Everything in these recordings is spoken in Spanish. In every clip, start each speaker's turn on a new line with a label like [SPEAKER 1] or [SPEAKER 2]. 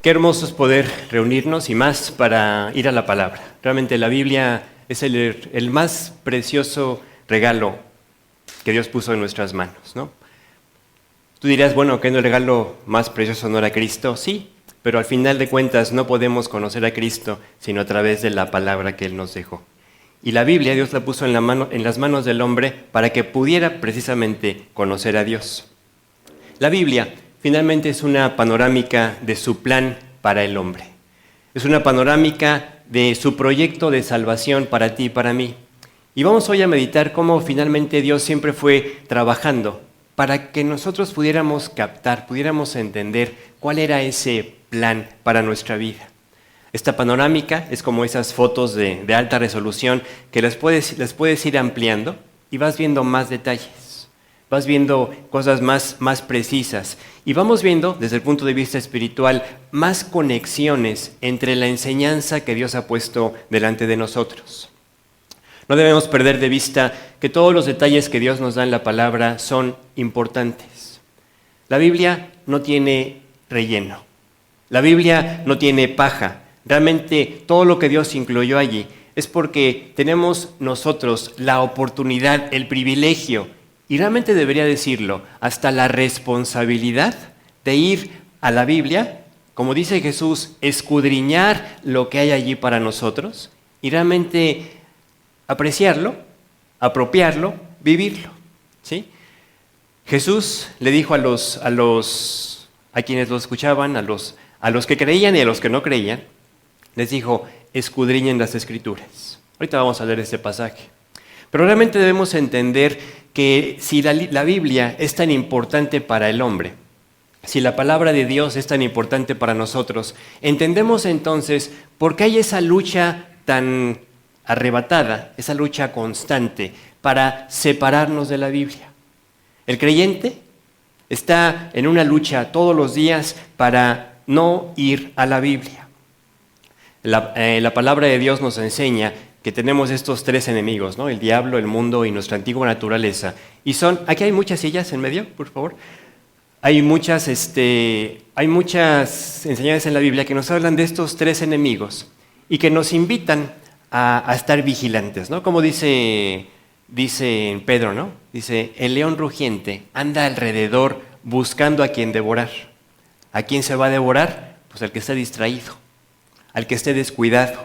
[SPEAKER 1] Qué hermoso es poder reunirnos y más para ir a la palabra. Realmente la Biblia es el más precioso regalo que Dios puso en nuestras manos, ¿no? Tú dirás, bueno, ¿qué no el regalo más precioso no era Cristo? Sí, pero al final de cuentas no podemos conocer a Cristo sino a través de la palabra que Él nos dejó. Y la Biblia Dios la puso en las manos del hombre para que pudiera precisamente conocer a Dios. La Biblia finalmente es una panorámica de su plan para el hombre. Es una panorámica de su proyecto de salvación para ti y para mí. Y vamos hoy a meditar cómo finalmente Dios siempre fue trabajando para que nosotros pudiéramos captar, pudiéramos entender cuál era ese plan para nuestra vida. Esta panorámica es como esas fotos de alta resolución que las puedes ir ampliando y vas viendo más detalles, vas viendo cosas más precisas y vamos viendo desde el punto de vista espiritual más conexiones entre la enseñanza que Dios ha puesto delante de nosotros. No debemos perder de vista que todos los detalles que Dios nos da en la palabra son importantes. La Biblia no tiene relleno, la Biblia no tiene paja. Realmente todo lo que Dios incluyó allí es porque tenemos nosotros la oportunidad, el privilegio, y realmente debería decirlo, hasta la responsabilidad de ir a la Biblia, como dice Jesús, escudriñar lo que hay allí para nosotros y realmente apreciarlo, apropiarlo, vivirlo, ¿sí? Jesús le dijo a quienes lo escuchaban, a los que creían y a los que no creían, les dijo, escudriñen las Escrituras. Ahorita vamos a leer este pasaje. Pero realmente debemos entender que si la Biblia es tan importante para el hombre, si la palabra de Dios es tan importante para nosotros, entendemos entonces por qué hay esa lucha tan arrebatada, esa lucha constante para separarnos de la Biblia. El creyente está en una lucha todos los días para no ir a la Biblia. La palabra de Dios nos enseña que tenemos estos tres enemigos, ¿no? El diablo, el mundo y nuestra antigua naturaleza. Y aquí hay muchas sillas en medio, por favor. Hay muchas enseñanzas en la Biblia que nos hablan de estos tres enemigos y que nos invitan a estar vigilantes, ¿no? Como dice Pedro, ¿no? Dice, el león rugiente anda alrededor buscando a quien devorar. ¿A quién se va a devorar? Pues al que está distraído, al que esté descuidado,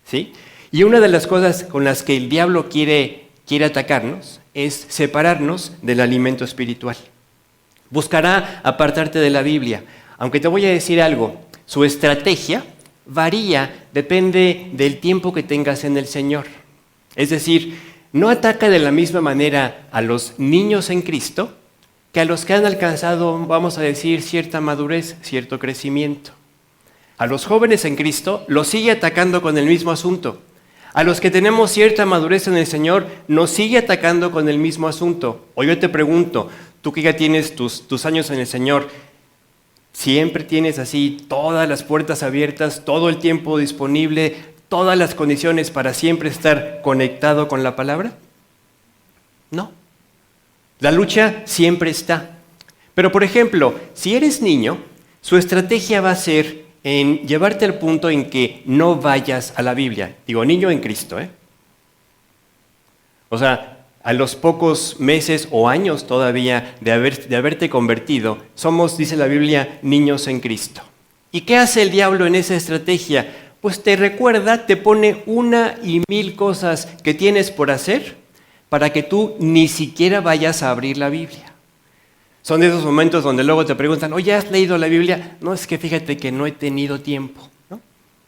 [SPEAKER 1] ¿sí? Y una de las cosas con las que el diablo quiere atacarnos es separarnos del alimento espiritual. Buscará apartarte de la Biblia. Aunque te voy a decir algo, su estrategia varía, depende del tiempo que tengas en el Señor. Es decir, no ataca de la misma manera a los niños en Cristo que a los que han alcanzado, vamos a decir, cierta madurez, cierto crecimiento. A los jóvenes en Cristo los sigue atacando con el mismo asunto. A los que tenemos cierta madurez en el Señor nos sigue atacando con el mismo asunto. O yo te pregunto, tú que ya tienes tus años en el Señor, ¿siempre tienes así todas las puertas abiertas, todo el tiempo disponible, todas las condiciones para siempre estar conectado con la palabra? No. La lucha siempre está. Pero por ejemplo, si eres niño, su estrategia va a ser en llevarte al punto en que no vayas a la Biblia. Digo, niño en Cristo, ¿eh? O sea, a los pocos meses o años todavía de haberte convertido, somos, dice la Biblia, niños en Cristo. ¿Y qué hace el diablo en esa estrategia? Pues te recuerda, te pone 1,000 cosas que tienes por hacer para que tú ni siquiera vayas a abrir la Biblia. Son de esos momentos donde luego te preguntan, oye, ¿has leído la Biblia? No, es que fíjate que no he tenido tiempo, ¿no?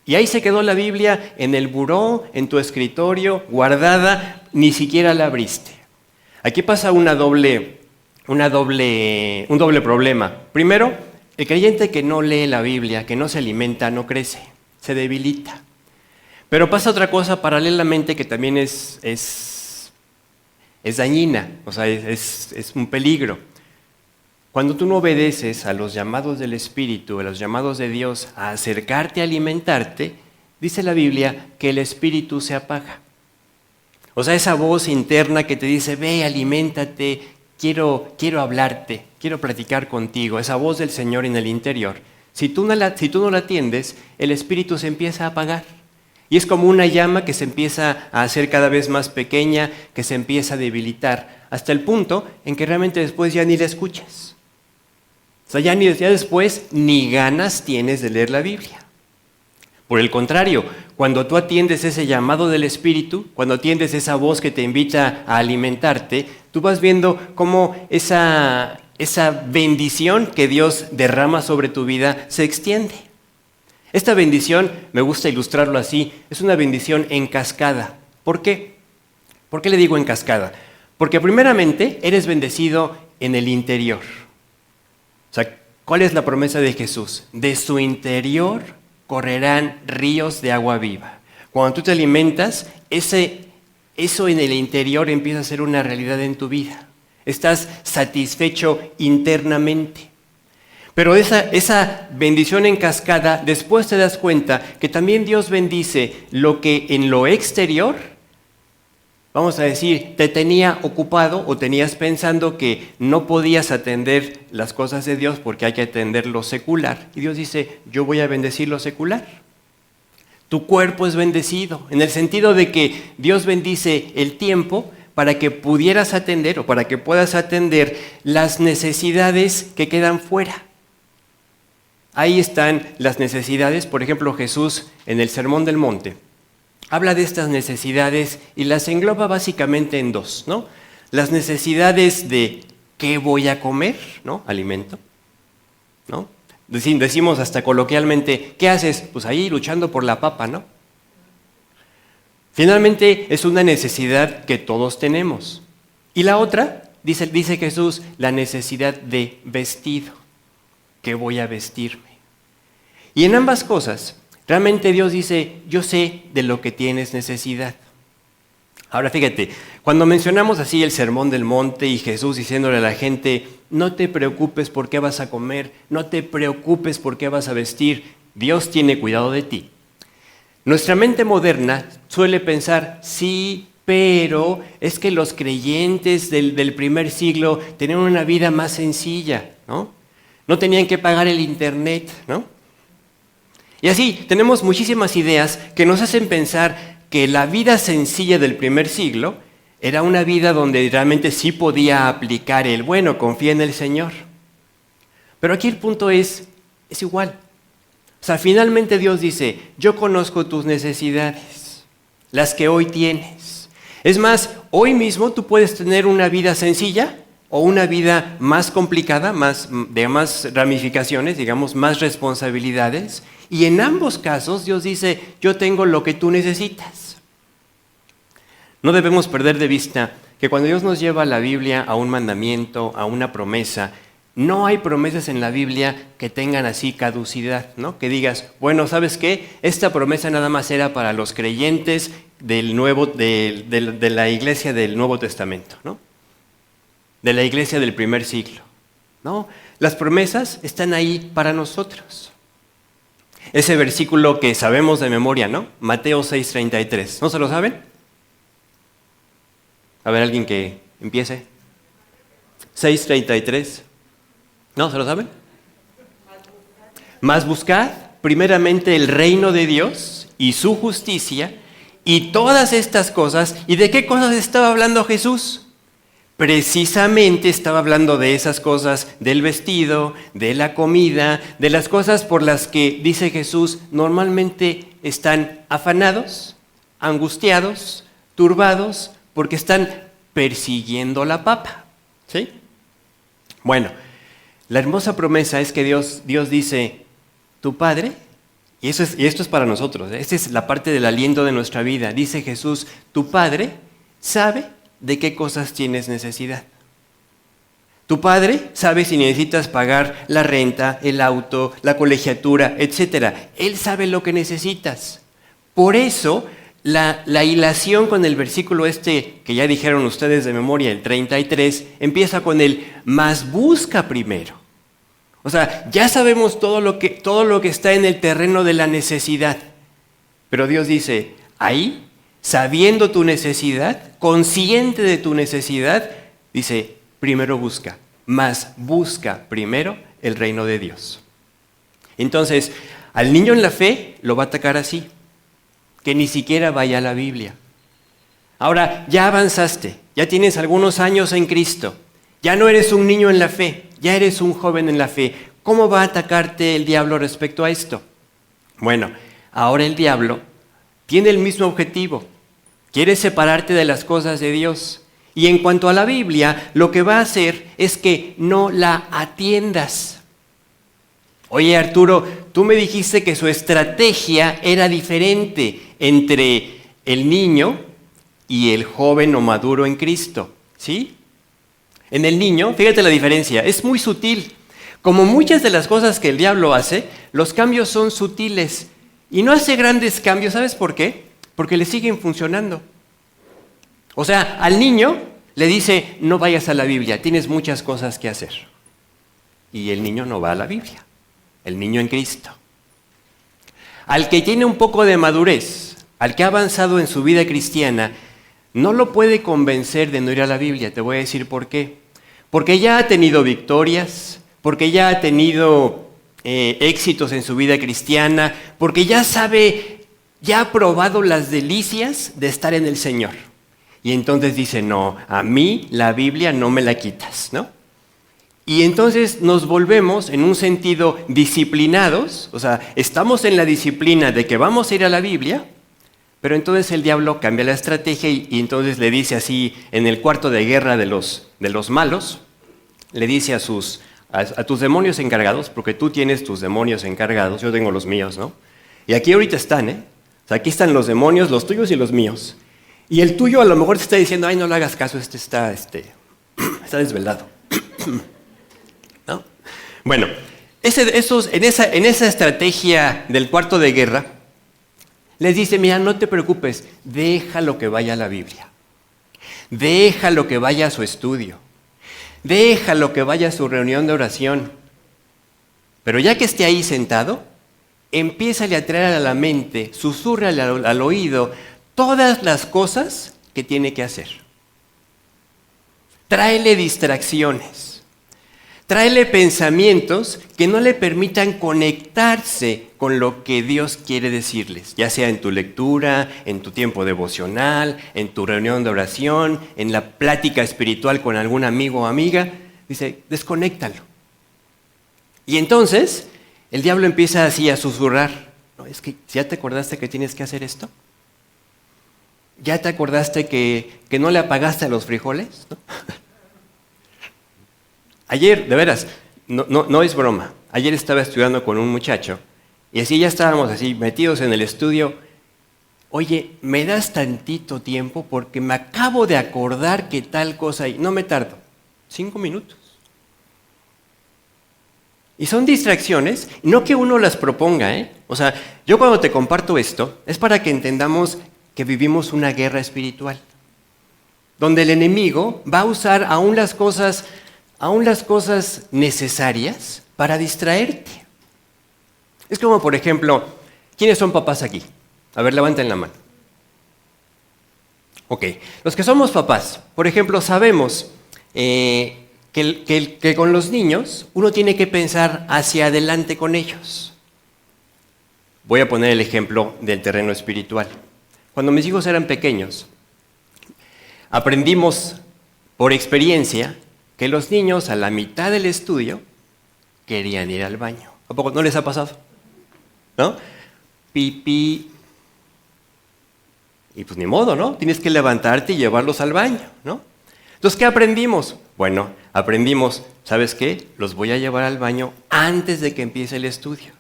[SPEAKER 1] Y ahí se quedó la Biblia en el buró, en tu escritorio, guardada, ni siquiera la abriste. Aquí pasa un doble problema. Primero, el creyente que no lee la Biblia, que no se alimenta, no crece, se debilita. Pero pasa otra cosa paralelamente que también es dañina, o sea, es un peligro. Cuando tú no obedeces a los llamados del Espíritu, a los llamados de Dios a acercarte, a alimentarte, dice la Biblia que el Espíritu se apaga. O sea, esa voz interna que te dice, ve, aliméntate, quiero hablarte, quiero platicar contigo, esa voz del Señor en el interior, Si tú no la atiendes, el espíritu se empieza a apagar. Y es como una llama que se empieza a hacer cada vez más pequeña, que se empieza a debilitar, hasta el punto en que realmente después ya ni la escuchas. O sea, ya después ni ganas tienes de leer la Biblia. Por el contrario, cuando tú atiendes ese llamado del Espíritu, cuando atiendes esa voz que te invita a alimentarte, tú vas viendo cómo esa bendición que Dios derrama sobre tu vida se extiende. Esta bendición, me gusta ilustrarlo así, es una bendición en cascada. ¿Por qué? ¿Por qué le digo en cascada? Porque primeramente eres bendecido en el interior. O sea, ¿cuál es la promesa de Jesús? De su interior correrán ríos de agua viva. Cuando tú te alimentas, eso en el interior empieza a ser una realidad en tu vida. Estás satisfecho internamente. Pero esa bendición en cascada, después te das cuenta que también Dios bendice lo que en lo exterior, vamos a decir, te tenía ocupado o tenías pensando que no podías atender las cosas de Dios porque hay que atender lo secular. Y Dios dice, yo voy a bendecir lo secular. Tu cuerpo es bendecido, en el sentido de que Dios bendice el tiempo para que pudieras atender o para que puedas atender las necesidades que quedan fuera. Ahí están las necesidades. Por ejemplo, Jesús en el Sermón del Monte habla de estas necesidades y las engloba básicamente en dos, ¿no? Las necesidades de ¿qué voy a comer? ¿No? Alimento, ¿no? Decimos hasta coloquialmente, ¿qué haces? Pues ahí luchando por la papa, ¿no? Finalmente es una necesidad que todos tenemos. Y la otra, dice Jesús, la necesidad de vestido. ¿Qué voy a vestirme? Y en ambas cosas, realmente Dios dice, yo sé de lo que tienes necesidad. Ahora fíjate, cuando mencionamos así el Sermón del Monte y Jesús diciéndole a la gente, no te preocupes por qué vas a comer, no te preocupes por qué vas a vestir, Dios tiene cuidado de ti. Nuestra mente moderna suele pensar, sí, pero es que los creyentes del primer siglo tenían una vida más sencilla, ¿no? No tenían que pagar el internet, ¿no? Y así, tenemos muchísimas ideas que nos hacen pensar que la vida sencilla del primer siglo era una vida donde realmente sí podía aplicar el, bueno, confía en el Señor. Pero aquí el punto es igual. O sea, finalmente Dios dice, yo conozco tus necesidades, las que hoy tienes. Es más, hoy mismo tú puedes tener una vida sencilla o una vida más complicada, de más ramificaciones, digamos, más responsabilidades. Y en ambos casos Dios dice, yo tengo lo que tú necesitas. No debemos perder de vista que cuando Dios nos lleva a la Biblia, a un mandamiento, a una promesa, no hay promesas en la Biblia que tengan así caducidad, ¿no? Que digas, bueno, ¿sabes qué? Esta promesa nada más era para los creyentes de la iglesia del Nuevo Testamento, ¿no? De la iglesia del primer siglo, ¿no? Las promesas están ahí para nosotros. Ese versículo que sabemos de memoria, ¿no? Mateo 6:33, ¿no se lo saben? A ver, alguien que empiece. 6:33. ¿No se lo saben? Mas buscad primeramente el reino de Dios y su justicia y todas estas cosas. ¿Y de qué cosas estaba hablando Jesús? Precisamente estaba hablando de esas cosas, del vestido, de la comida, de las cosas por las que, dice Jesús, normalmente están afanados, angustiados, turbados, porque están persiguiendo la papa. ¿Sí? Bueno, la hermosa promesa es que Dios dice, tu Padre, y esto es para nosotros, esta es la parte del aliento de nuestra vida, dice Jesús, tu Padre sabe de qué cosas tienes necesidad. Tu Padre sabe si necesitas pagar la renta, el auto, la colegiatura, etc. Él sabe lo que necesitas. Por eso, la hilación con el versículo que ya dijeron ustedes de memoria, el 33, empieza con el mas busca primero. O sea, ya sabemos todo lo que está en el terreno de la necesidad. Pero Dios dice, ahí, sabiendo tu necesidad, consciente de tu necesidad, dice, primero busca, mas busca primero el reino de Dios. Entonces, al niño en la fe lo va a atacar así, que ni siquiera vaya a la Biblia. Ahora, ya avanzaste, ya tienes algunos años en Cristo, ya no eres un niño en la fe, ya eres un joven en la fe. ¿Cómo va a atacarte el diablo respecto a esto? Bueno, ahora el diablo tiene el mismo objetivo. Quiere separarte de las cosas de Dios. Y en cuanto a la Biblia, lo que va a hacer es que no la atiendas. Oye, Arturo, tú me dijiste que su estrategia era diferente entre el niño y el joven o maduro en Cristo, ¿sí? En el niño, fíjate la diferencia, es muy sutil. Como muchas de las cosas que el diablo hace, los cambios son sutiles. Y no hace grandes cambios, ¿sabes por qué? Porque le siguen funcionando. O sea, al niño le dice, no vayas a la Biblia, tienes muchas cosas que hacer. Y el niño no va a la Biblia, el niño en Cristo. Al que tiene un poco de madurez, al que ha avanzado en su vida cristiana, no lo puede convencer de no ir a la Biblia. Te voy a decir por qué. Porque ya ha tenido victorias, porque ya ha tenido éxitos en su vida cristiana, porque ya sabe, ya ha probado las delicias de estar en el Señor. Y entonces dice, no, a mí la Biblia no me la quitas, ¿no? Y entonces nos volvemos en un sentido disciplinados, o sea, estamos en la disciplina de que vamos a ir a la Biblia, pero entonces el diablo cambia la estrategia y entonces le dice así, en el cuarto de guerra de los malos, le dice a tus demonios encargados, porque tú tienes tus demonios encargados, yo tengo los míos, ¿no? Y aquí ahorita están, ¿eh? O sea, aquí están los demonios, los tuyos y los míos. Y el tuyo a lo mejor te está diciendo, ay, no le hagas caso, está desvelado. ¿No? Bueno, en esa estrategia del cuarto de guerra, les dice, mira, no te preocupes, déjalo que vaya a la Biblia. Déjalo que vaya a su estudio. Déjalo que vaya a su reunión de oración. Pero ya que esté ahí sentado, empiézale a traer a la mente, susúrrale al oído todas las cosas que tiene que hacer. Tráele distracciones. Tráele pensamientos que no le permitan conectarse con lo que Dios quiere decirles, ya sea en tu lectura, en tu tiempo devocional, en tu reunión de oración, en la plática espiritual con algún amigo o amiga. Dice, desconéctalo. Y entonces el diablo empieza así a susurrar. No, es que ¿ya te acordaste que tienes que hacer esto? ¿Ya te acordaste que no le apagaste a los frijoles? ¿No? Ayer, de veras, no es broma, ayer estaba estudiando con un muchacho y así ya estábamos así metidos en el estudio. Oye, ¿me das tantito tiempo? Porque me acabo de acordar que tal cosa, y no me tardo, 5 minutos. Y son distracciones, no que uno las proponga, ¿eh? O sea, yo cuando te comparto esto, es para que entendamos que vivimos una guerra espiritual, donde el enemigo va a usar aún las cosas necesarias para distraerte. Es como, por ejemplo, ¿quiénes son papás aquí? A ver, levanten la mano. Ok, los que somos papás, por ejemplo, sabemos que con los niños uno tiene que pensar hacia adelante con ellos. Voy a poner el ejemplo del terreno espiritual. Cuando mis hijos eran pequeños, aprendimos por experiencia que los niños a la mitad del estudio querían ir al baño. ¿A poco no les ha pasado? ¿No? Pipí. Y pues ni modo, ¿no? Tienes que levantarte y llevarlos al baño, ¿no? Entonces, ¿qué aprendimos? Bueno, aprendimos, ¿sabes qué? Los voy a llevar al baño antes de que empiece el estudio.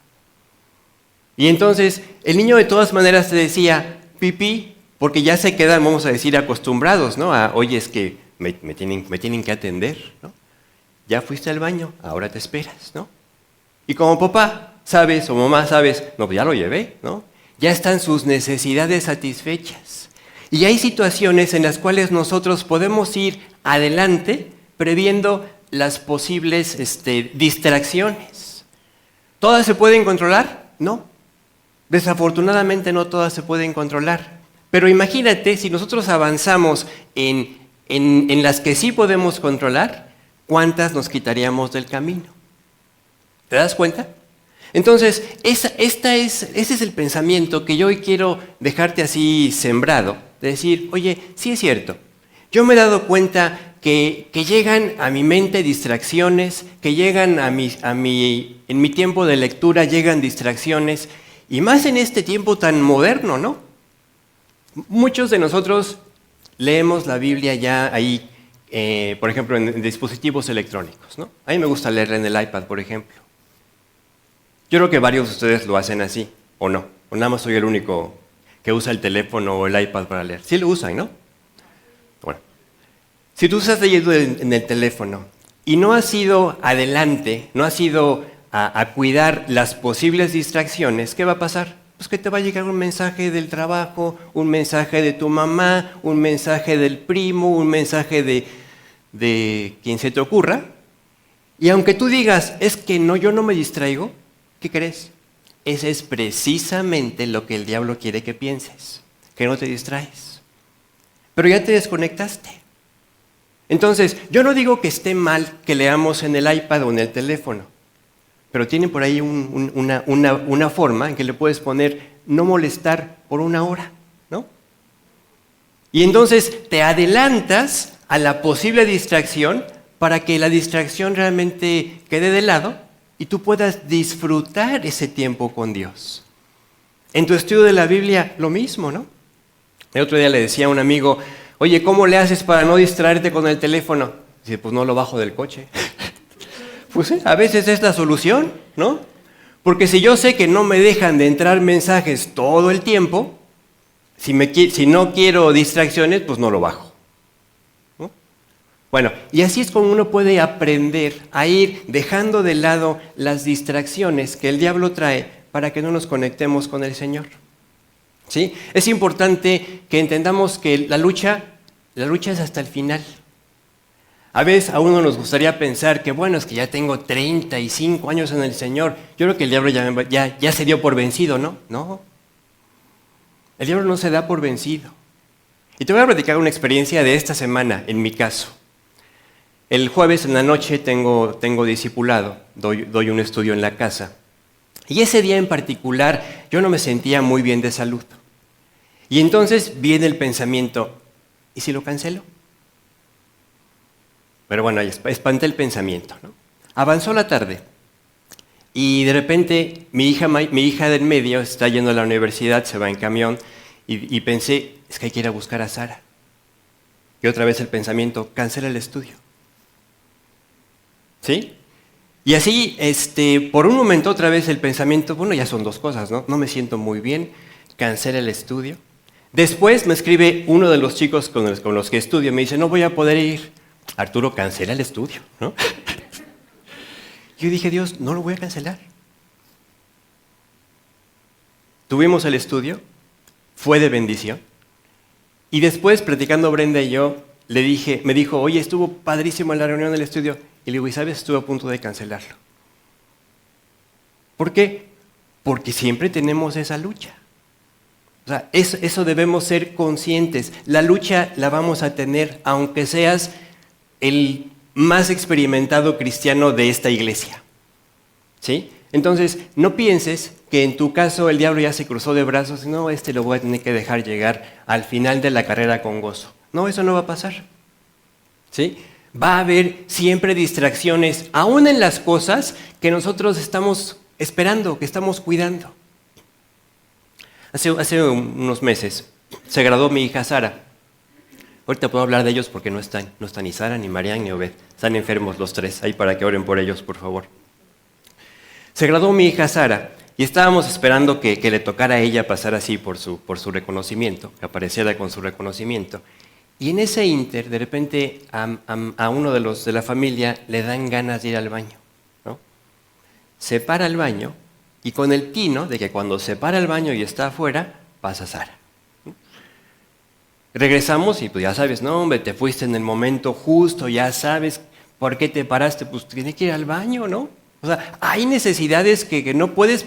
[SPEAKER 1] Y entonces, el niño de todas maneras te decía, pipí, porque ya se quedan, vamos a decir, acostumbrados, ¿no? Oye, es que me tienen que atender, ¿no? Ya fuiste al baño, ahora te esperas, ¿no? Y como papá, sabes, o mamá, sabes, no, pues ya lo llevé, ¿no? Ya están sus necesidades satisfechas. Y hay situaciones en las cuales nosotros podemos ir adelante previendo las posibles distracciones. ¿Todas se pueden controlar? No. Desafortunadamente no todas se pueden controlar. Pero imagínate, si nosotros avanzamos en las que sí podemos controlar, ¿cuántas nos quitaríamos del camino? ¿Te das cuenta? Entonces, ese es el pensamiento que yo hoy quiero dejarte así sembrado, de decir, oye, sí es cierto, yo me he dado cuenta que llegan a mi mente distracciones, que llegan en mi tiempo de lectura llegan distracciones, y más en este tiempo tan moderno, ¿no? Muchos de nosotros leemos la Biblia ya ahí, por ejemplo, en dispositivos electrónicos, ¿no? A mí me gusta leerla en el iPad, por ejemplo. Yo creo que varios de ustedes lo hacen así, o no. O nada más soy el único que usa el teléfono o el iPad para leer. Sí lo usan, ¿no? Bueno, si tú estás leyendo en el teléfono y no has ido adelante, no has ido a cuidar las posibles distracciones, ¿qué va a pasar? Pues que te va a llegar un mensaje del trabajo, un mensaje de tu mamá, un mensaje del primo, un mensaje de quien se te ocurra. Y aunque tú digas, es que no, yo no me distraigo, ¿qué crees? Ese es precisamente lo que el diablo quiere que pienses, que no te distraes. Pero ya te desconectaste. Entonces, yo no digo que esté mal que leamos en el iPad o en el teléfono, pero tiene por ahí una forma en que le puedes poner no molestar por 1 hora, ¿no? Y entonces te adelantas a la posible distracción para que la distracción realmente quede de lado y tú puedas disfrutar ese tiempo con Dios. En tu estudio de la Biblia, lo mismo, ¿no? El otro día le decía a un amigo, oye, ¿cómo le haces para no distraerte con el teléfono? Dice, pues no lo bajo del coche. Pues a veces es la solución, ¿no? Porque si yo sé que no me dejan de entrar mensajes todo el tiempo, si no quiero distracciones, pues no lo bajo. ¿No? Bueno, y así es como uno puede aprender a ir dejando de lado las distracciones que el diablo trae para que no nos conectemos con el Señor. ¿Sí? Es importante que entendamos que la lucha es hasta el final. A veces a uno nos gustaría pensar que bueno, es que ya tengo 35 años en el Señor. Yo creo que el diablo ya se dio por vencido, ¿no? No. El diablo no se da por vencido. Y te voy a platicar una experiencia de esta semana, en mi caso. El jueves en la noche tengo discipulado, doy un estudio en la casa. Y ese día en particular yo no me sentía muy bien de salud. Y entonces viene el pensamiento, ¿y si lo cancelo? Pero bueno, espanté el pensamiento, ¿no? Avanzó la tarde y de repente mi hija del medio está yendo a la universidad, se va en camión y pensé, es que hay que ir a buscar a Sara. Y otra vez el pensamiento, cancela el estudio. ¿Sí? Y así, por un momento otra vez el pensamiento, bueno, ya son 2 cosas, ¿no? No me siento muy bien, cancela el estudio. Después me escribe uno de los chicos con los que estudio, me dice, no voy a poder ir. Arturo, cancela el estudio, ¿no? Yo dije, Dios, no lo voy a cancelar. Tuvimos el estudio, fue de bendición. Y después, platicando Brenda y yo, me dijo, oye, estuvo padrísimo en la reunión del estudio. Y le digo, ¿y sabes? Estuve a punto de cancelarlo. ¿Por qué? Porque siempre tenemos esa lucha. O sea, eso debemos ser conscientes. La lucha la vamos a tener, aunque seas el más experimentado cristiano de esta iglesia. ¿Sí? Entonces, no pienses que en tu caso el diablo ya se cruzó de brazos y no, lo voy a tener que dejar llegar al final de la carrera con gozo. No, eso no va a pasar. ¿Sí? Va a haber siempre distracciones, aún en las cosas que nosotros estamos esperando, que estamos cuidando. Hace unos meses se graduó mi hija Sara. Ahorita puedo hablar de ellos porque no están ni Sara, ni Marian, ni Obed. Están enfermos los 3, ahí para que oren por ellos, por favor. Se graduó mi hija Sara y estábamos esperando que le tocara a ella pasar así por su reconocimiento, que apareciera con su reconocimiento. Y en ese ínter, de repente, a uno de la familia le dan ganas de ir al baño, ¿no? Se para al baño y con el tino de que cuando se para al baño y está afuera, pasa Sara. Regresamos y pues ya sabes, no hombre, te fuiste en el momento justo, ya sabes por qué te paraste, pues tienes que ir al baño, ¿no? O sea, hay necesidades que no puedes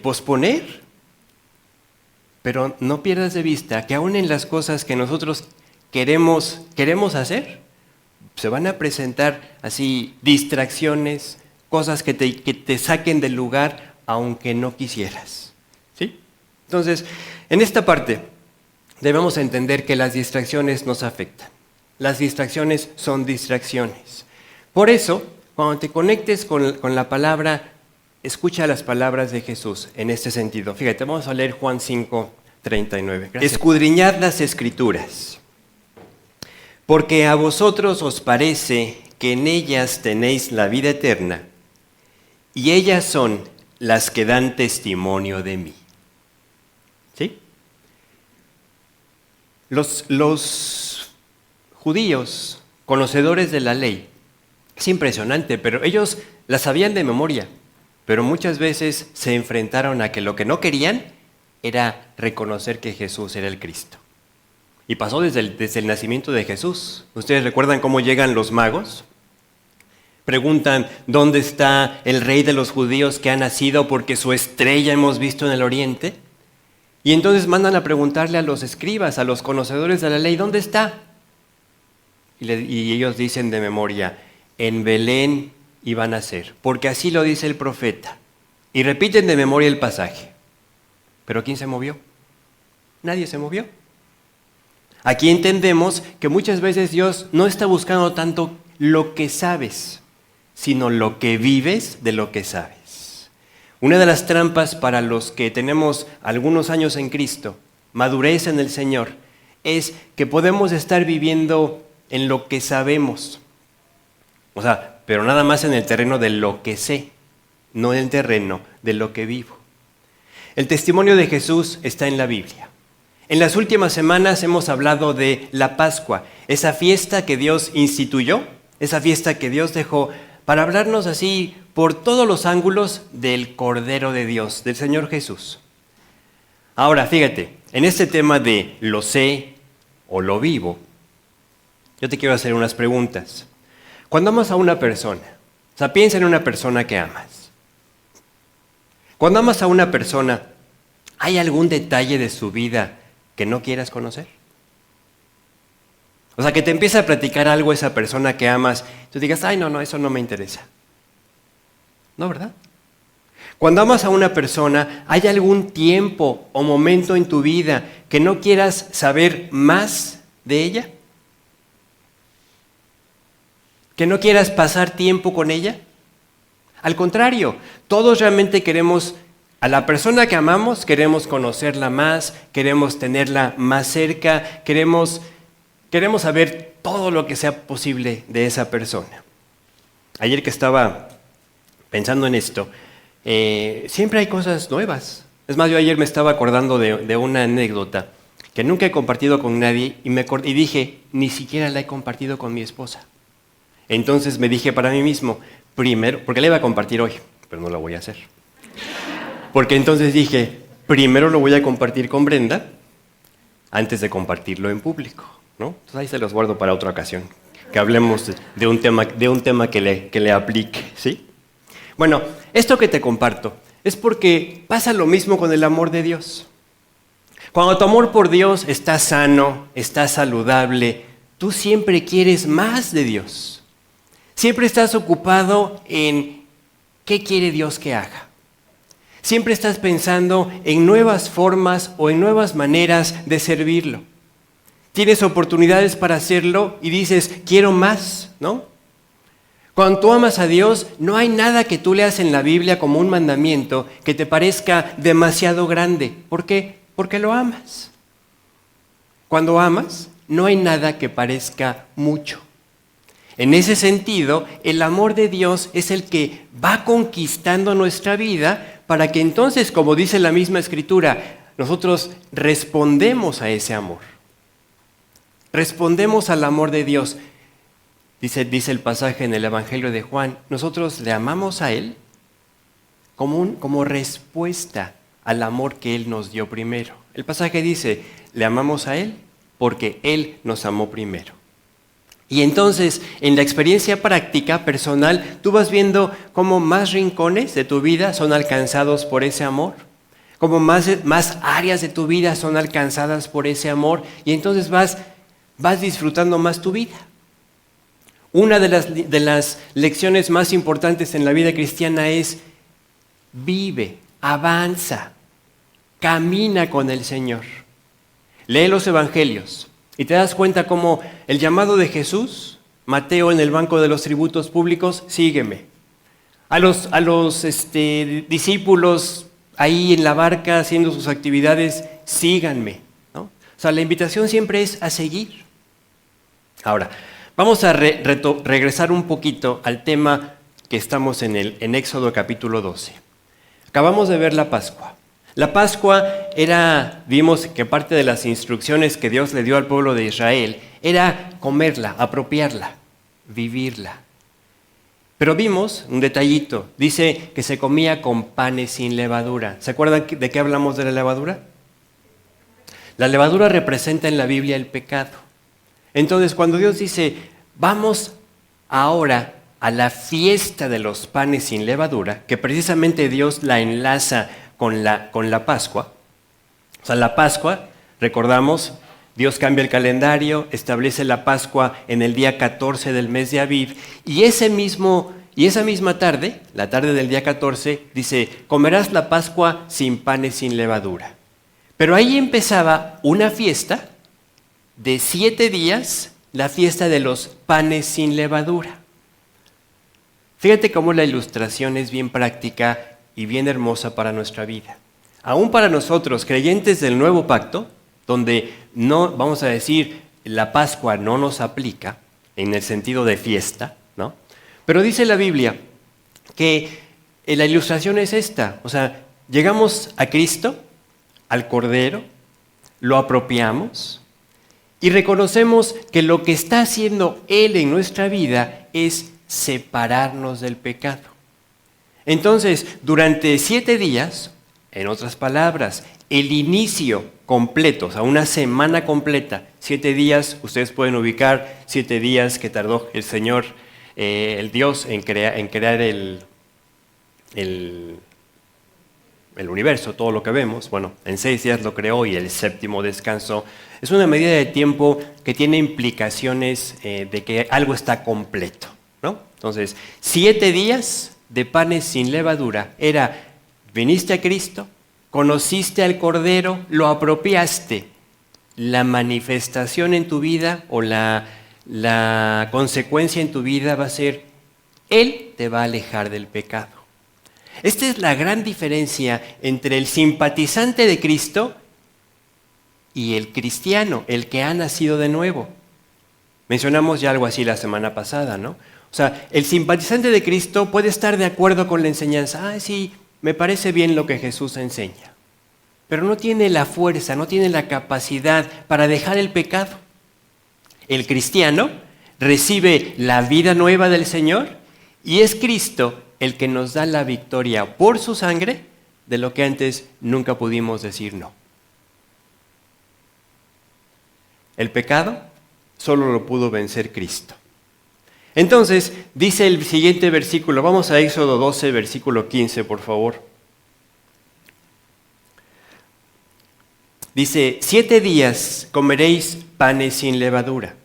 [SPEAKER 1] posponer. Pero no pierdas de vista que aún en las cosas que nosotros queremos hacer, se van a presentar así distracciones, cosas que te saquen del lugar aunque no quisieras. ¿Sí? Entonces, en esta parte debemos entender que las distracciones nos afectan. Las distracciones son distracciones. Por eso, cuando te conectes con la palabra, escucha las palabras de Jesús en este sentido. Fíjate, vamos a leer Juan 5:39. Escudriñad las Escrituras, porque a vosotros os parece que en ellas tenéis la vida eterna, y ellas son las que dan testimonio de mí. ¿Sí? Los judíos, conocedores de la ley, es impresionante, pero ellos la sabían de memoria, pero muchas veces se enfrentaron a que lo que no querían era reconocer que Jesús era el Cristo. Y pasó desde el nacimiento de Jesús. ¿Ustedes recuerdan cómo llegan los magos? Preguntan, ¿dónde está el rey de los judíos que ha nacido porque su estrella hemos visto en el oriente? Y entonces mandan a preguntarle a los escribas, a los conocedores de la ley, ¿dónde está? Y ellos dicen de memoria, en Belén iba a nacer, porque así lo dice el profeta. Y repiten de memoria el pasaje. ¿Pero quién se movió? Nadie se movió. Aquí entendemos que muchas veces Dios no está buscando tanto lo que sabes, sino lo que vives de lo que sabes. Una de las trampas para los que tenemos algunos años en Cristo, madurez en el Señor, es que podemos estar viviendo en lo que sabemos. O sea, pero nada más en el terreno de lo que sé, no en el terreno de lo que vivo. El testimonio de Jesús está en la Biblia. En las últimas semanas hemos hablado de la Pascua, esa fiesta que Dios instituyó, esa fiesta que Dios dejó para hablarnos así por todos los ángulos del Cordero de Dios, del Señor Jesús. Ahora, fíjate, en este tema de lo sé o lo vivo, yo te quiero hacer unas preguntas. Cuando amas a una persona, o sea, piensa en una persona que amas. Cuando amas a una persona, ¿hay algún detalle de su vida que no quieras conocer? O sea, que te empiece a platicar algo esa persona que amas, tú digas, ay, no, eso no me interesa. No, ¿verdad? Cuando amas a una persona, ¿hay algún tiempo o momento en tu vida que no quieras saber más de ella? ¿Que no quieras pasar tiempo con ella? Al contrario, todos realmente queremos a la persona que amamos, queremos conocerla más, queremos tenerla más cerca, queremos saber todo lo que sea posible de esa persona. Ayer que estaba pensando en esto, siempre hay cosas nuevas. Es más, yo ayer me estaba acordando de una anécdota que nunca he compartido con nadie y dije, ni siquiera la he compartido con mi esposa. Entonces me dije para mí mismo, primero, porque la iba a compartir hoy, pero no la voy a hacer. Porque entonces dije, primero lo voy a compartir con Brenda antes de compartirlo en público, ¿no? Entonces ahí se los guardo para otra ocasión, que hablemos de un tema que le aplique, ¿sí? Bueno, esto que te comparto es porque pasa lo mismo con el amor de Dios. Cuando tu amor por Dios está sano, está saludable, tú siempre quieres más de Dios. Siempre estás ocupado en qué quiere Dios que haga. Siempre estás pensando en nuevas formas o en nuevas maneras de servirlo. Tienes oportunidades para hacerlo y dices, quiero más, ¿no? Cuando tú amas a Dios, no hay nada que tú leas en la Biblia como un mandamiento que te parezca demasiado grande. ¿Por qué? Porque lo amas. Cuando amas, no hay nada que parezca mucho. En ese sentido, el amor de Dios es el que va conquistando nuestra vida para que entonces, como dice la misma Escritura, nosotros respondemos a ese amor. Respondemos al amor de Dios. Dice el pasaje en el Evangelio de Juan, nosotros le amamos a Él como respuesta al amor que Él nos dio primero. El pasaje dice, le amamos a Él porque Él nos amó primero. Y entonces, en la experiencia práctica, personal, tú vas viendo cómo más rincones de tu vida son alcanzados por ese amor, cómo más áreas de tu vida son alcanzadas por ese amor, y entonces vas disfrutando más tu vida. Una de las lecciones más importantes en la vida cristiana es vive, avanza, camina con el Señor. Lee los evangelios y te das cuenta cómo el llamado de Jesús, Mateo en el banco de los tributos públicos, sígueme. A los discípulos ahí en la barca haciendo sus actividades, síganme, ¿no? O sea, la invitación siempre es a seguir. Ahora, vamos a regresar un poquito al tema que estamos en Éxodo capítulo 12. Acabamos de ver la Pascua. La Pascua vimos que parte de las instrucciones que Dios le dio al pueblo de Israel era comerla, apropiarla, vivirla. Pero vimos un detallito, dice que se comía con panes sin levadura. ¿Se acuerdan de qué hablamos de la levadura? La levadura representa en la Biblia el pecado. Entonces, cuando Dios dice, vamos ahora a la fiesta de los panes sin levadura, que precisamente Dios la enlaza con la Pascua. O sea, la Pascua, recordamos, Dios cambia el calendario, establece la Pascua en el día 14 del mes de Aviv, y esa misma tarde, la tarde del día 14, dice, comerás la Pascua sin panes sin levadura. Pero ahí empezaba una fiesta de 7 días, la fiesta de los panes sin levadura. Fíjate cómo la ilustración es bien práctica y bien hermosa para nuestra vida. Aún para nosotros, creyentes del nuevo pacto, donde no, vamos a decir, la Pascua no nos aplica en el sentido de fiesta, ¿no? Pero dice la Biblia que la ilustración es esta, o sea, llegamos a Cristo, al Cordero, lo apropiamos y reconocemos que lo que está haciendo Él en nuestra vida es separarnos del pecado. Entonces, durante 7 días, en otras palabras, el inicio completo, o sea, una semana completa, 7 días, ustedes pueden ubicar 7 días que tardó el Señor, el Dios, en crear el universo, todo lo que vemos. Bueno, en 6 días lo creó y el 7º descansó. Es una medida de tiempo que tiene implicaciones de que algo está completo, ¿no? Entonces, 7 días de panes sin levadura era, viniste a Cristo, conociste al Cordero, lo apropiaste. La manifestación en tu vida o la consecuencia en tu vida va a ser, Él te va a alejar del pecado. Esta es la gran diferencia entre el simpatizante de Cristo y el cristiano, el que ha nacido de nuevo. Mencionamos ya algo así la semana pasada, ¿no? O sea, el simpatizante de Cristo puede estar de acuerdo con la enseñanza. Sí, me parece bien lo que Jesús enseña. Pero no tiene la fuerza, no tiene la capacidad para dejar el pecado. El cristiano recibe la vida nueva del Señor y es Cristo el que nos da la victoria por su sangre de lo que antes nunca pudimos decir no. El pecado solo lo pudo vencer Cristo. Entonces, dice el siguiente versículo, vamos a Éxodo 12, versículo 15, por favor. Dice, 7 días comeréis panes sin levadura,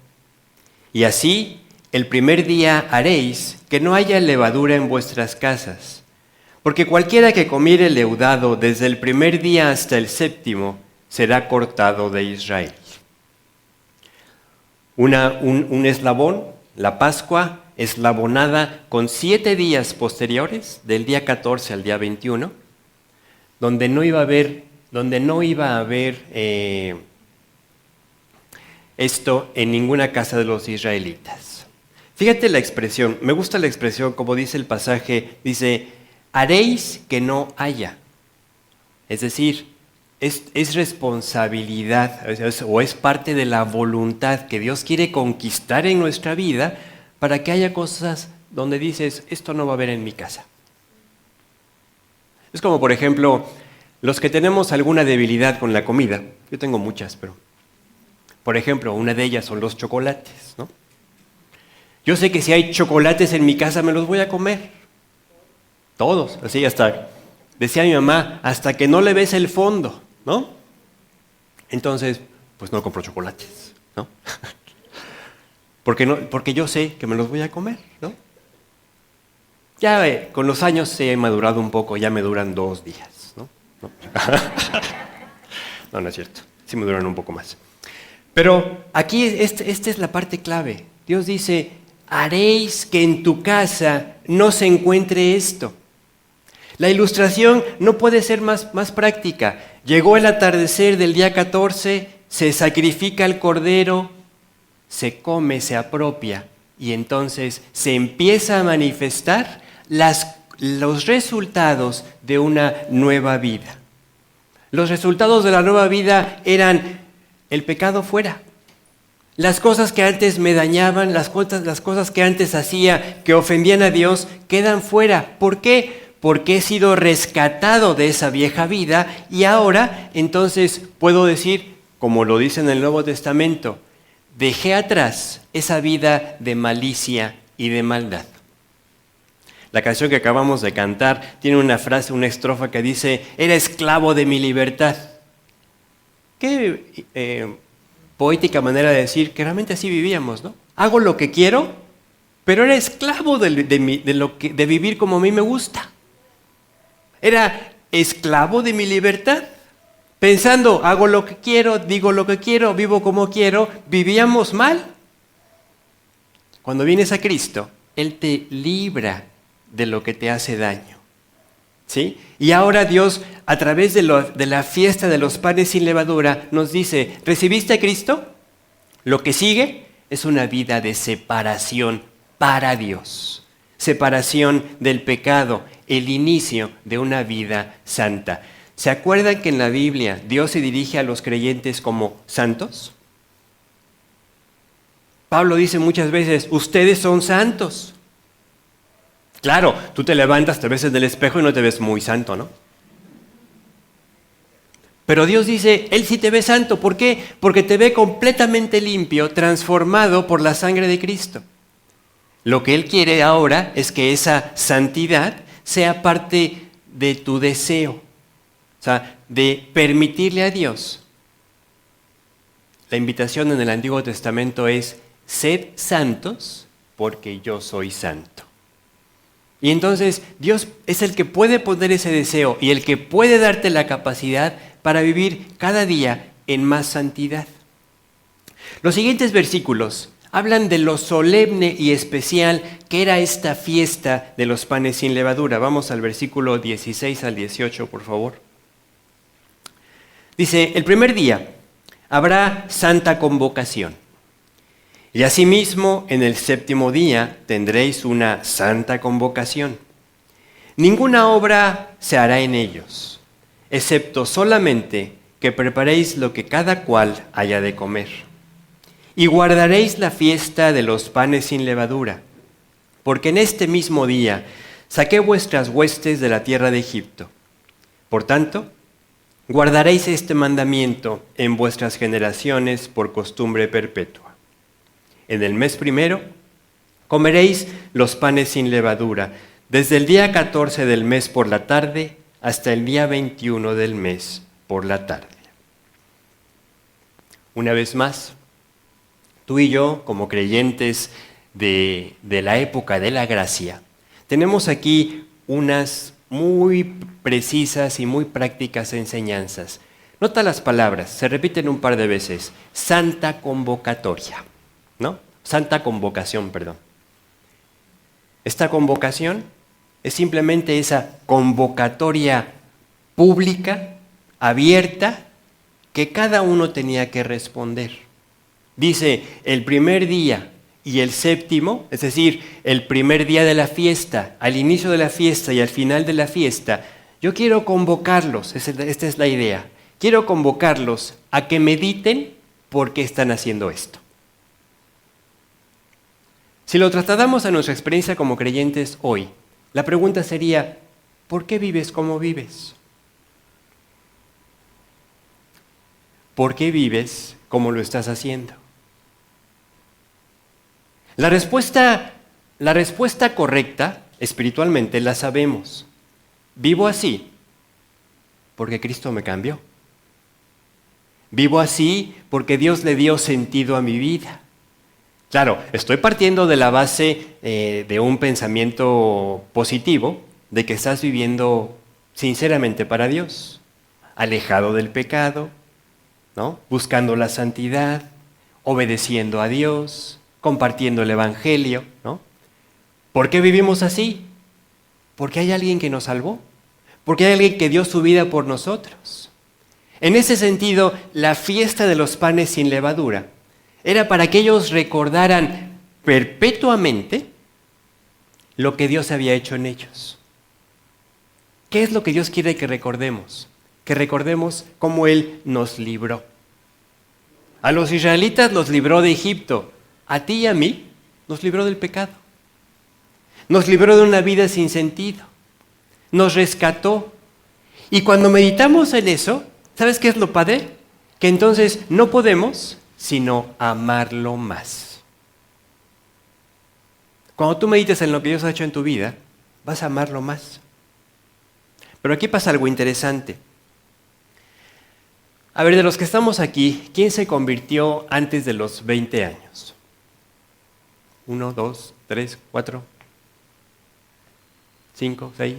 [SPEAKER 1] y así el primer día haréis que no haya levadura en vuestras casas, porque cualquiera que comiere leudado desde el primer día hasta el 7º será cortado de Israel. Un eslabón, la Pascua eslabonada con 7 días posteriores, del día 14 al día 21, donde no iba a haber esto en ninguna casa de los israelitas. Fíjate la expresión, me gusta la expresión, como dice el pasaje, dice, haréis que no haya. Es decir, es responsabilidad o es parte de la voluntad que Dios quiere conquistar en nuestra vida para que haya cosas donde dices, esto no va a haber en mi casa. Es como, por ejemplo, los que tenemos alguna debilidad con la comida. Yo tengo muchas, pero por ejemplo, una de ellas son los chocolates, ¿no? Yo sé que si hay chocolates en mi casa me los voy a comer. Todos, así hasta, decía mi mamá, hasta que no le ves el fondo, ¿no? Entonces, pues no compro chocolates, ¿no? Porque yo sé que me los voy a comer, ¿no? Ya con los años he madurado un poco, ya me duran 2 días, ¿no? ¿No? No, no es cierto, sí me duran un poco más. Pero aquí esta es la parte clave. Dios dice, haréis que en tu casa no se encuentre esto. La ilustración no puede ser más práctica. Llegó el atardecer del día 14, se sacrifica el cordero, se come, se apropia, y entonces se empieza a manifestar los resultados de una nueva vida. Los resultados de la nueva vida eran el pecado fuera. Las cosas que antes me dañaban, las cosas que antes hacía que ofendían a Dios, quedan fuera. ¿Por qué? Porque he sido rescatado de esa vieja vida y ahora entonces puedo decir, como lo dice en el Nuevo Testamento, dejé atrás esa vida de malicia y de maldad. La canción que acabamos de cantar tiene una frase, una estrofa que dice, era esclavo de mi libertad. Qué poética manera de decir que realmente así vivíamos, ¿no? Hago lo que quiero, pero era esclavo de vivir como a mí me gusta. Era esclavo de mi libertad. Pensando, hago lo que quiero, digo lo que quiero, vivo como quiero, vivíamos mal. Cuando vienes a Cristo, Él te libra de lo que te hace daño. ¿Sí? Y ahora Dios, a través de la fiesta de los panes sin levadura, nos dice, ¿recibiste a Cristo? Lo que sigue es una vida de separación para Dios. Separación del pecado, el inicio de una vida santa. ¿Se acuerdan que en la Biblia Dios se dirige a los creyentes como santos? Pablo dice muchas veces, ustedes son santos. Claro, tú te levantas, te ves en el espejo y no te ves muy santo, ¿no? Pero Dios dice, Él sí te ve santo. ¿Por qué? Porque te ve completamente limpio, transformado por la sangre de Cristo. Lo que Él quiere ahora es que esa santidad sea parte de tu deseo. O sea, de permitirle a Dios. La invitación en el Antiguo Testamento es, sed santos porque yo soy santo. Y entonces Dios es el que puede poner ese deseo y el que puede darte la capacidad para vivir cada día en más santidad. Los siguientes versículos hablan de lo solemne y especial que era esta fiesta de los panes sin levadura. Vamos al versículo 16 al 18, por favor. Dice, el primer día habrá santa convocación. Y asimismo, en el 7º día tendréis una santa convocación. Ninguna obra se hará en ellos, excepto solamente que preparéis lo que cada cual haya de comer. Y guardaréis la fiesta de los panes sin levadura, porque en este mismo día saqué vuestras huestes de la tierra de Egipto. Por tanto, guardaréis este mandamiento en vuestras generaciones por costumbre perpetua. En el mes primero comeréis los panes sin levadura, desde el día 14 del mes por la tarde hasta el día 21 del mes por la tarde. Una vez más, tú y yo, como creyentes de la época de la gracia, tenemos aquí unas muy precisas y muy prácticas enseñanzas. Nota las palabras, se repiten un par de veces. Santa convocatoria. ¿No? Santa convocación, perdón. Esta convocación es simplemente esa convocatoria pública, abierta, que cada uno tenía que responder. Dice, el primer día y el 7º, es decir, el primer día de la fiesta, al inicio de la fiesta y al final de la fiesta, yo quiero convocarlos, esta es la idea, quiero convocarlos a que mediten por qué están haciendo esto. Si lo trasladamos a nuestra experiencia como creyentes hoy, la pregunta sería, ¿por qué vives como vives? ¿Por qué vives como lo estás haciendo? La respuesta correcta, espiritualmente, la sabemos. Vivo así porque Cristo me cambió. Vivo así porque Dios le dio sentido a mi vida. Claro, estoy partiendo de la base de un pensamiento positivo, de que estás viviendo sinceramente para Dios, alejado del pecado, ¿no? Buscando la santidad, obedeciendo a Dios, compartiendo el Evangelio, ¿no? ¿Por qué vivimos así? Porque hay alguien que nos salvó, porque hay alguien que dio su vida por nosotros. En ese sentido, la fiesta de los panes sin levadura era para que ellos recordaran perpetuamente lo que Dios había hecho en ellos. ¿Qué es lo que Dios quiere que recordemos? Que recordemos cómo Él nos libró. A los israelitas los libró de Egipto. A ti y a mí nos libró del pecado. Nos libró de una vida sin sentido. Nos rescató. Y cuando meditamos en eso, ¿sabes qué es lo padre? Que entonces no podemos sino amarlo más. Cuando tú medites en lo que Dios ha hecho en tu vida, vas a amarlo más. Pero aquí pasa algo interesante. A ver, de los que estamos aquí, ¿quién se convirtió antes de los 20 años? 1, 2, 3, 4, 5, 6.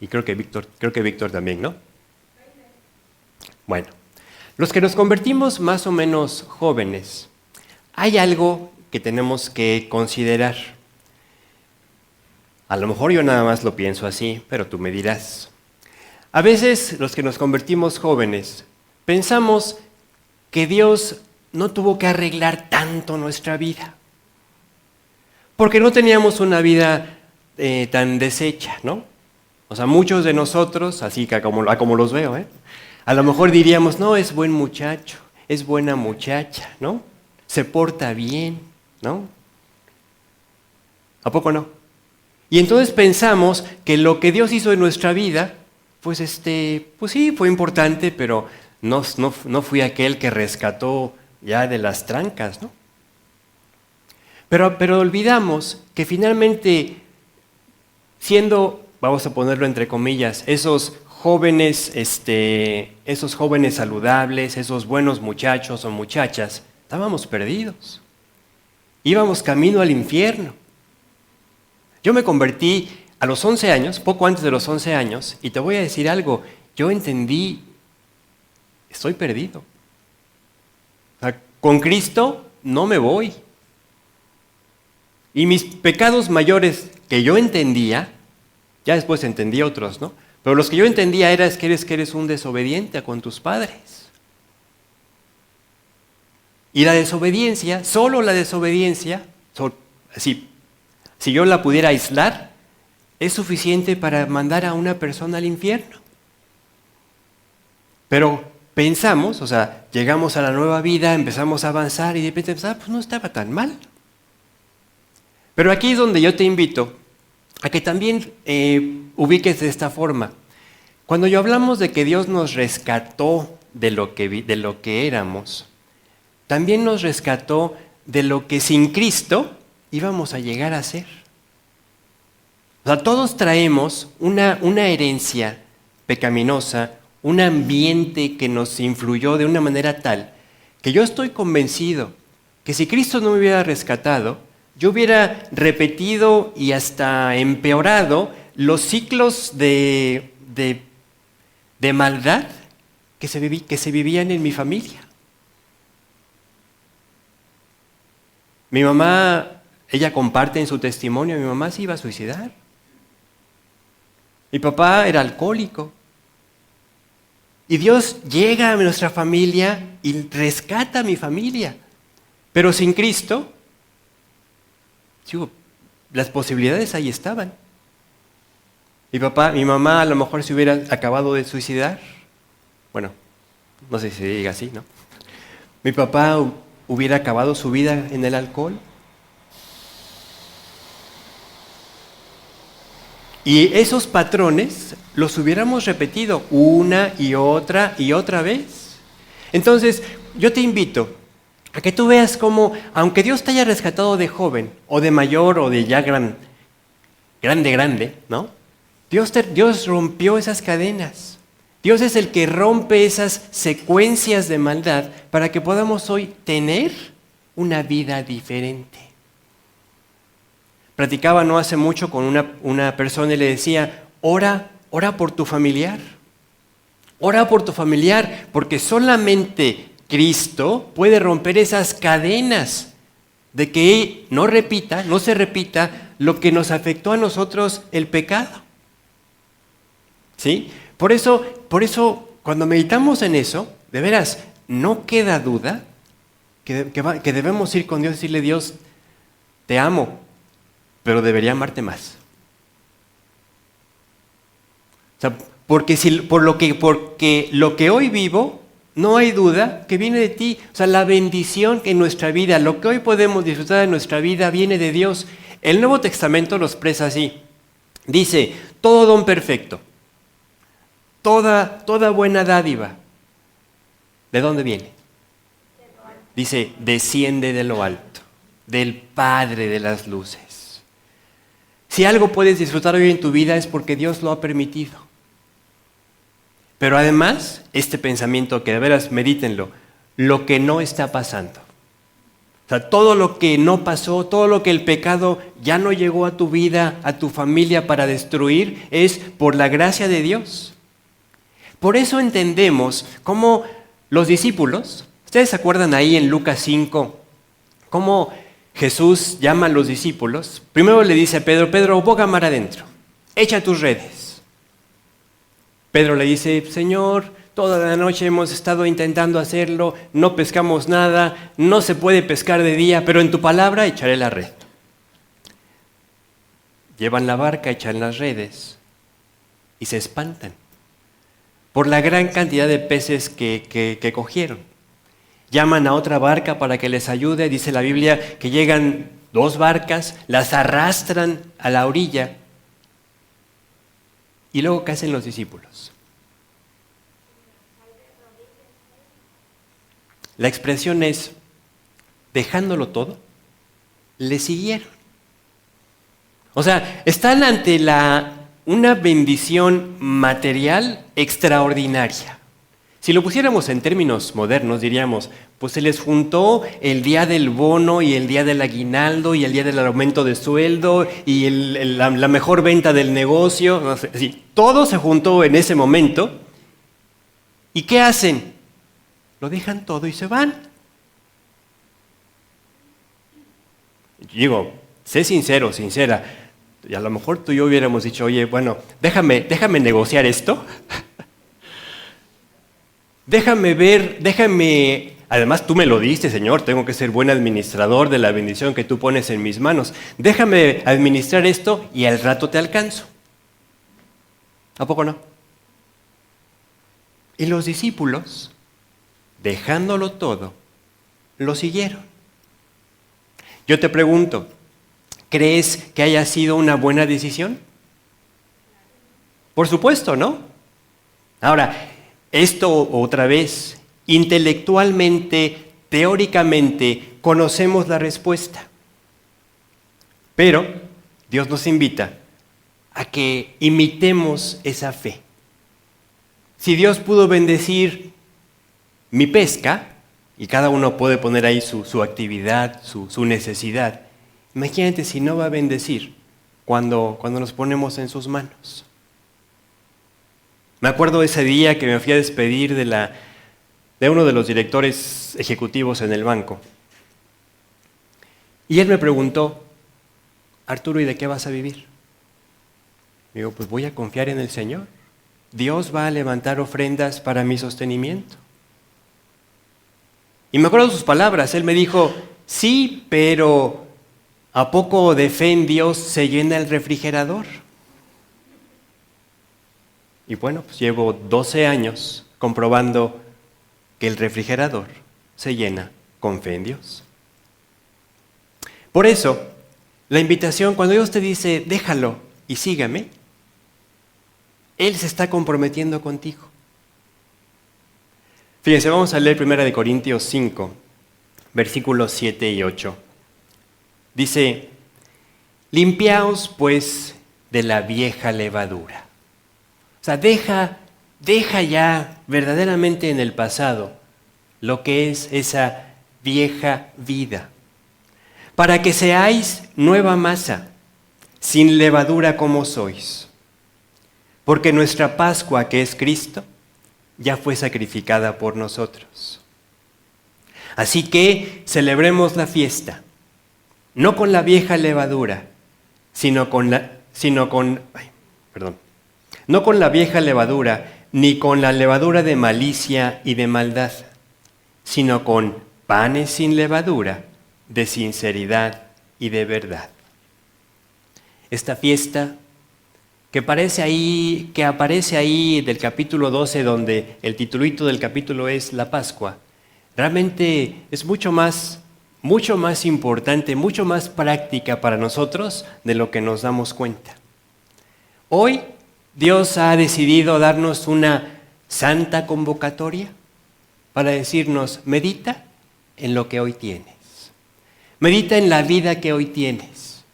[SPEAKER 1] Y creo que Víctor también, ¿no? Bueno, los que nos convertimos más o menos jóvenes, hay algo que tenemos que considerar. A lo mejor yo nada más lo pienso así, pero tú me dirás. A veces los que nos convertimos jóvenes pensamos que Dios no tuvo que arreglar tanto nuestra vida, porque no teníamos una vida tan deshecha, ¿no? O sea, muchos de nosotros, así que como los veo, a lo mejor diríamos, no, es buen muchacho, es buena muchacha, ¿no? Se porta bien, ¿no? ¿A poco no? Y entonces pensamos que lo que Dios hizo en nuestra vida, pues sí, fue importante, pero no fui aquel que rescató ya de las trancas, ¿no? Pero olvidamos que finalmente, siendo, vamos a ponerlo entre comillas, esos jóvenes saludables, esos buenos muchachos o muchachas, estábamos perdidos. Íbamos camino al infierno. Yo me convertí a los 11 años, poco antes de los 11 años, y te voy a decir algo, yo entendí, estoy perdido. O sea, con Cristo no me voy. Y mis pecados mayores que yo entendía, ya después entendí otros, ¿no? Pero los que yo entendía era que eres un desobediente con tus padres. Y la desobediencia, solo la desobediencia, si yo la pudiera aislar, es suficiente para mandar a una persona al infierno. Pero pensamos, o sea, llegamos a la nueva vida, empezamos a avanzar y de repente pues no estaba tan mal. Pero aquí es donde yo te invito a que también ubiques de esta forma. Cuando yo hablamos de que Dios nos rescató de lo que éramos, también nos rescató de lo que sin Cristo íbamos a llegar a ser. O sea, todos traemos una herencia pecaminosa, un ambiente que nos influyó de una manera tal que yo estoy convencido que si Cristo no me hubiera rescatado, yo hubiera repetido y hasta empeorado los ciclos de maldad que se vivían en mi familia. Mi mamá, ella comparte en su testimonio, mi mamá se iba a suicidar. Mi papá era alcohólico. Y Dios llega a nuestra familia y rescata a mi familia. Pero sin Cristo, las posibilidades ahí estaban. Mi mamá a lo mejor se hubiera acabado de suicidar. Bueno, no sé si se diga así, ¿no? Mi papá hubiera acabado su vida en el alcohol. Y esos patrones los hubiéramos repetido una y otra vez. Entonces, yo te invito a que tú veas cómo, aunque Dios te haya rescatado de joven, o de mayor, o de ya grande, ¿no? Dios rompió esas cadenas. Dios es el que rompe esas secuencias de maldad para que podamos hoy tener una vida diferente. Platicaba no hace mucho con una persona y le decía, ora por tu familiar. Ora por tu familiar, porque solamente Cristo puede romper esas cadenas de que no se repita lo que nos afectó a nosotros el pecado. ¿Sí? Por eso, cuando meditamos en eso, de veras, no queda duda que debemos ir con Dios y decirle, Dios, te amo, pero debería amarte más. O sea, porque lo que hoy vivo, no hay duda que viene de ti. O sea, la bendición que en nuestra vida, lo que hoy podemos disfrutar de nuestra vida, viene de Dios. El Nuevo Testamento lo expresa así. Dice, todo don perfecto, toda buena dádiva, ¿de dónde viene? Dice, desciende de lo alto, del Padre de las luces. Si algo puedes disfrutar hoy en tu vida es porque Dios lo ha permitido. Pero además, este pensamiento que de veras medítenlo, lo que no está pasando. O sea, todo lo que no pasó, todo lo que el pecado ya no llegó a tu vida, a tu familia para destruir, es por la gracia de Dios. Por eso entendemos cómo los discípulos, ¿ustedes se acuerdan ahí en Lucas 5, cómo Jesús llama a los discípulos? Primero le dice a Pedro, boga mar adentro, echa tus redes. Pedro le dice, Señor, toda la noche hemos estado intentando hacerlo, no pescamos nada, no se puede pescar de día, pero en tu palabra echaré la red. Llevan la barca, echan las redes y se espantan por la gran cantidad de peces que cogieron. Llaman a otra barca para que les ayude, dice la Biblia que llegan 2 barcas, las arrastran a la orilla. ¿Y luego qué hacen los discípulos? La expresión es, dejándolo todo, le siguieron. O sea, están ante una bendición material extraordinaria. Si lo pusiéramos en términos modernos, diríamos, pues se les juntó el día del bono y el día del aguinaldo y el día del aumento de sueldo y la mejor venta del negocio. No sé, sí, todo se juntó en ese momento. ¿Y qué hacen? Lo dejan todo y se van. Digo, sé sincero, sincera. Y a lo mejor tú y yo hubiéramos dicho, oye, bueno, déjame negociar esto. Además tú me lo diste, Señor, tengo que ser buen administrador de la bendición que tú pones en mis manos. Déjame administrar esto y al rato te alcanzo. ¿A poco no? Y los discípulos, dejándolo todo, lo siguieron. Yo te pregunto, ¿crees que haya sido una buena decisión? Por supuesto, ¿no? Ahora, esto otra vez, intelectualmente, teóricamente, conocemos la respuesta. Pero Dios nos invita a que imitemos esa fe. Si Dios pudo bendecir mi pesca, y cada uno puede poner ahí su actividad, su necesidad, imagínate si no va a bendecir cuando nos ponemos en sus manos. Me acuerdo ese día que me fui a despedir de uno de los directores ejecutivos en el banco. Y él me preguntó, Arturo, ¿y de qué vas a vivir? Digo, pues voy a confiar en el Señor. Dios va a levantar ofrendas para mi sostenimiento. Y me acuerdo de sus palabras. Él me dijo, sí, pero ¿a poco de fe en Dios se llena el refrigerador? Y bueno, pues llevo 12 años comprobando que el refrigerador se llena con fe en Dios. Por eso, la invitación, cuando Dios te dice, déjalo y sígame, Él se está comprometiendo contigo. Fíjense, vamos a leer 1 Corintios 5, versículos 7 y 8. Dice, limpiaos pues de la vieja levadura. O sea, deja Deja ya verdaderamente en el pasado lo que es esa vieja vida, para que seáis nueva masa, sin levadura como sois. Porque nuestra Pascua, que es Cristo, ya fue sacrificada por nosotros. Así que celebremos la fiesta, no con la vieja levadura, no con la vieja levadura, ni con la levadura de malicia y de maldad, sino con panes sin levadura, de sinceridad y de verdad. Esta fiesta que aparece ahí del capítulo 12, donde el titulito del capítulo es la Pascua, realmente es mucho más importante, mucho más práctica para nosotros de lo que nos damos cuenta. Hoy Dios ha decidido darnos una santa convocatoria para decirnos: medita en lo que hoy tienes, medita en la vida que hoy tienes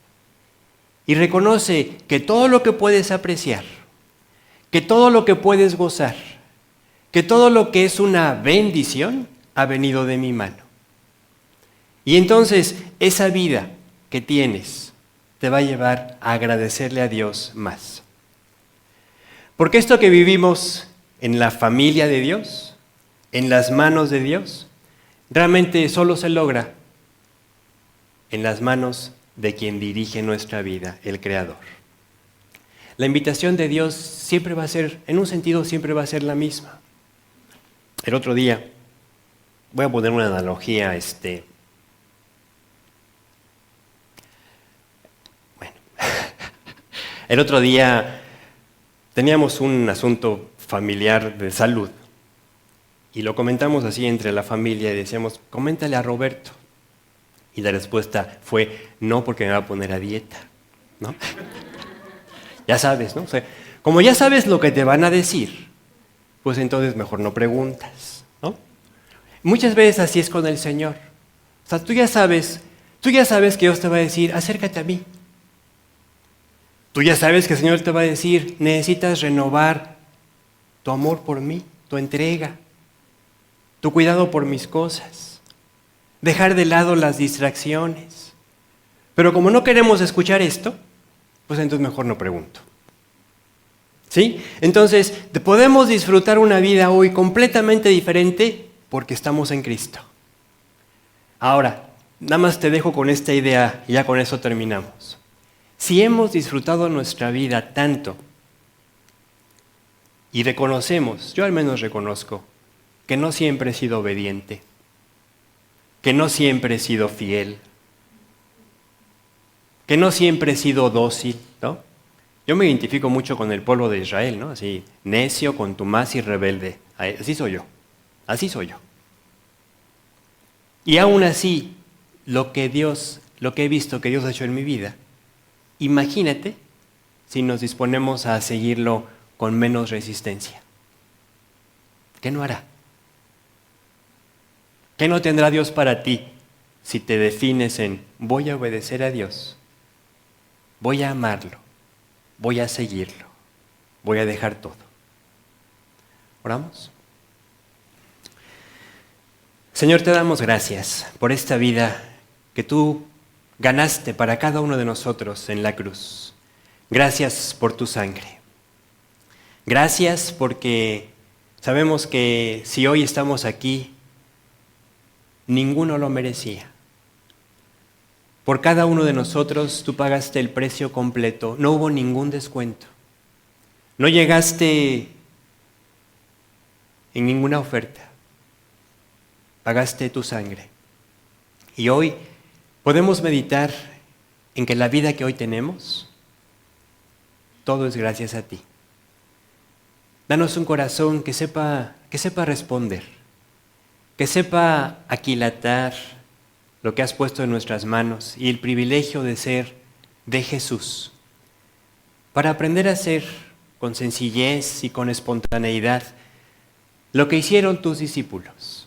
[SPEAKER 1] y reconoce que todo lo que puedes apreciar, que todo lo que puedes gozar, que todo lo que es una bendición ha venido de mi mano. Y entonces esa vida que tienes te va a llevar a agradecerle a Dios más. Porque esto que vivimos en la familia de Dios, en las manos de Dios, realmente solo se logra en las manos de quien dirige nuestra vida, el Creador. La invitación de Dios siempre va a ser, en un sentido, siempre va a ser la misma. El otro día, voy a poner una analogía, el otro día teníamos un asunto familiar de salud y lo comentamos así entre la familia y decíamos: coméntale a Roberto. Y la respuesta fue: no, porque me va a poner a dieta, ¿no? Ya sabes, ¿no? O sea, como ya sabes lo que te van a decir, pues entonces mejor no preguntas, ¿no? Muchas veces así es con el Señor. O sea, tú ya sabes que Dios te va a decir: acércate a mí. Tú ya sabes que el Señor te va a decir: necesitas renovar tu amor por mí, tu entrega, tu cuidado por mis cosas, dejar de lado las distracciones. Pero como no queremos escuchar esto, pues entonces mejor no pregunto. ¿Sí? Entonces, podemos disfrutar una vida hoy completamente diferente porque estamos en Cristo. Ahora, nada más te dejo con esta idea y ya con eso terminamos. Si hemos disfrutado nuestra vida tanto y reconocemos, yo al menos reconozco, que no siempre he sido obediente, que no siempre he sido fiel, que no siempre he sido dócil, ¿no? Yo me identifico mucho con el pueblo de Israel, ¿no? Así, necio, contumaz y rebelde. Así soy yo. Y aún así, lo que he visto que Dios ha hecho en mi vida, imagínate si nos disponemos a seguirlo con menos resistencia. ¿Qué no hará? ¿Qué no tendrá Dios para ti si te defines en: voy a obedecer a Dios, voy a amarlo, voy a seguirlo, voy a dejar todo? ¿Oramos? Señor, te damos gracias por esta vida que tú ganaste para cada uno de nosotros en la cruz. Gracias por tu sangre. Gracias porque sabemos que si hoy estamos aquí, ninguno lo merecía. Por cada uno de nosotros tú pagaste el precio completo, no hubo ningún descuento. No llegaste en ninguna oferta. Pagaste tu sangre. Y hoy podemos meditar en que la vida que hoy tenemos, todo es gracias a ti. Danos un corazón que sepa responder, que sepa aquilatar lo que has puesto en nuestras manos y el privilegio de ser de Jesús, para aprender a hacer con sencillez y con espontaneidad lo que hicieron tus discípulos,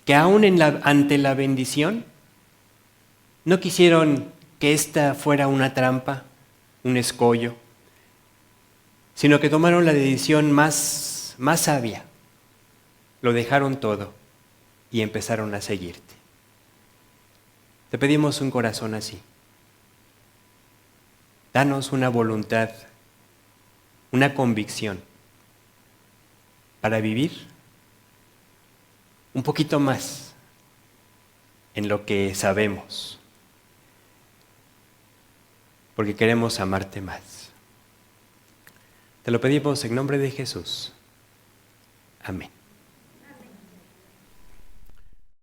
[SPEAKER 1] que aún ante la bendición no quisieron que esta fuera una trampa, un escollo, sino que tomaron la decisión más sabia. Lo dejaron todo y empezaron a seguirte. Te pedimos un corazón así. Danos una voluntad, una convicción para vivir un poquito más en lo que sabemos, porque queremos amarte más. Te lo pedimos en nombre de Jesús. Amén.